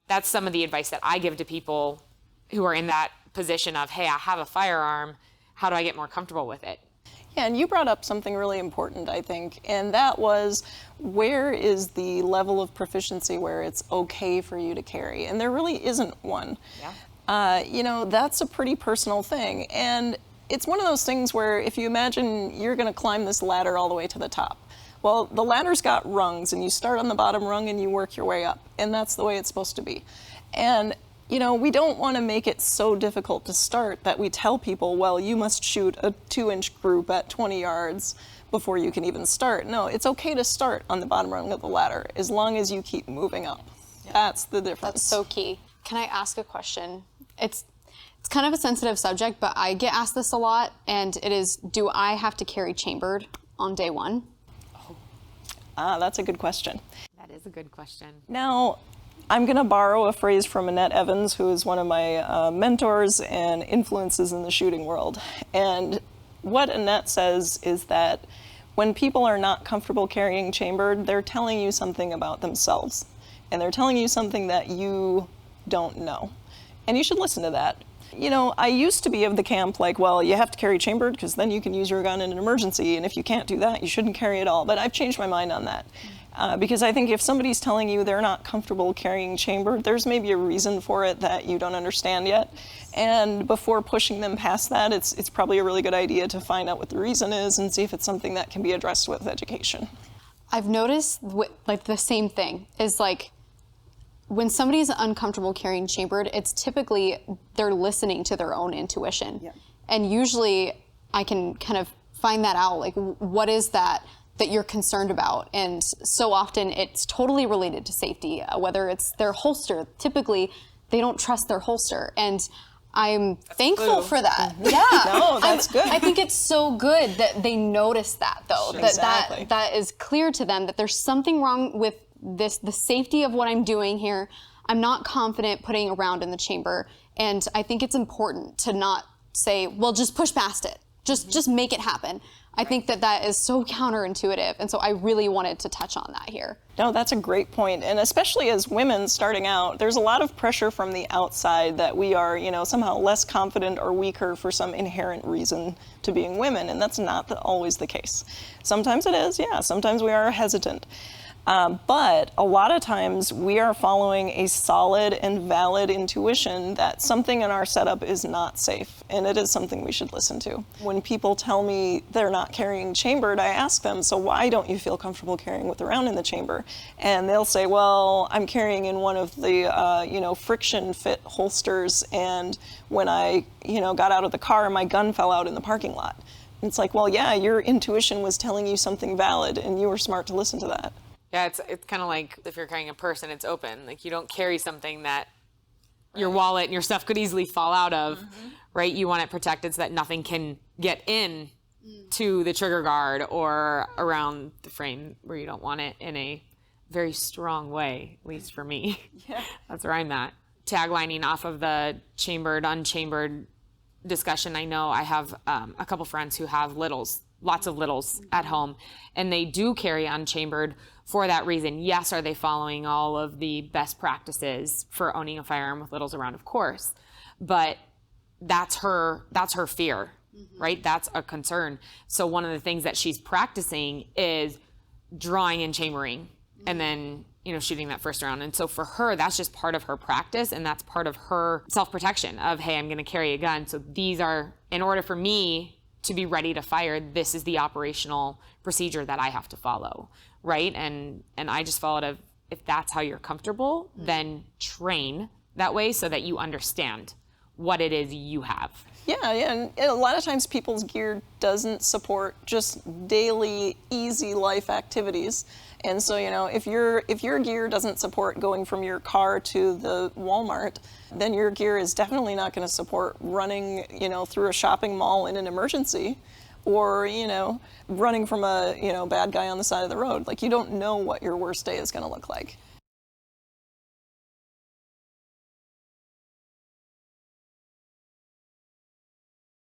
that's some of the advice that I give to people who are in that position of, hey, I have a firearm. How do I get more comfortable with it? Yeah, and you brought up something really important, I think, and that was, where is the level of proficiency where it's okay for you to carry? And there really isn't one. Yeah. You know, that's a pretty personal thing. And it's one of those things where if you imagine you're going to climb this ladder all the way to the top. Well, the ladder's got rungs, and you start on the bottom rung and you work your way up. And that's the way it's supposed to be. And you know, we don't want to make it so difficult to start that we tell people, well, you must shoot a 2-inch group at 20 yards before you can even start. No, it's okay to start on the bottom rung of the ladder as long as you keep moving up. Yeah. That's the difference. That's so key. Can I ask a question? It's kind of a sensitive subject, but I get asked this a lot, and it is, do I have to carry chambered on day one? That's a good question. That is a good question. Now, I'm going to borrow a phrase from Annette Evans, who is one of my mentors and influences in the shooting world. And what Annette says is that when people are not comfortable carrying chambered, they're telling you something about themselves. And they're telling you something that you don't know. And you should listen to that. You know, I used to be of the camp like, well, you have to carry chambered because then you can use your gun in an emergency. And if you can't do that, you shouldn't carry it all. But I've changed my mind on that. Because I think if somebody's telling you they're not comfortable carrying chambered, there's maybe a reason for it that you don't understand yet. And before pushing them past that, it's probably a really good idea to find out what the reason is and see if it's something that can be addressed with education. I've noticed like the same thing is like when somebody's uncomfortable carrying chambered, it's typically they're listening to their own intuition. Yeah. And usually I can kind of find that out, like what is that you're concerned about. And so often it's totally related to safety, whether it's their holster. Typically, they don't trust their holster. And I'm thankful for that. Mm-hmm. Yeah. No, that's good. I think it's so good that they notice that, though. Sure. Exactly. That is clear to them that there's something wrong with this, the safety of what I'm doing here. I'm not confident putting a round in the chamber. And I think it's important to not say, well, just push past it. Just make it happen. I think that is so counterintuitive, and so I really wanted to touch on that here. No, that's a great point, and especially as women starting out, there's a lot of pressure from the outside that we are, you know, somehow less confident or weaker for some inherent reason to being women, and that's not always the case. Sometimes it is, yeah, sometimes we are hesitant. But a lot of times we are following a solid and valid intuition that something in our setup is not safe, and it is something we should listen to. When people tell me they're not carrying chambered, I ask them, so why don't you feel comfortable carrying with the round in the chamber? And they'll say, well, I'm carrying in one of the friction fit holsters, and when I got out of the car, my gun fell out in the parking lot. And it's like, well, yeah, your intuition was telling you something valid, and you were smart to listen to that. Yeah, it's kind of like if you're carrying a purse and it's open. Like you don't carry something that your wallet and your stuff could easily fall out of, right? You want it protected so that nothing can get in to the trigger guard or around the frame where you don't want it in a very strong way, at least for me. Yeah. That's where I'm at. Taglining off of the chambered, unchambered discussion, I know I have a couple friends who have lots of littles at home, and they do carry unchambered for that reason. Yes, are they following all of the best practices for owning a firearm with littles around? Of course, but that's her fear, right? That's a concern. So one of the things that she's practicing is drawing and chambering, and then shooting that first round. And so for her, that's just part of her practice, and that's part of her self-protection of, hey, I'm going to carry a gun. So these are, in order for me to be ready to fire, this is the operational procedure that I have to follow, right? And I just followed if that's how you're comfortable, then train that way so that you understand what it is you have. Yeah, and a lot of times people's gear doesn't support just daily, easy life activities. And so, if your gear doesn't support going from your car to the Walmart, then your gear is definitely not going to support running, through a shopping mall in an emergency, or, running from a, bad guy on the side of the road. Like, you don't know what your worst day is going to look like.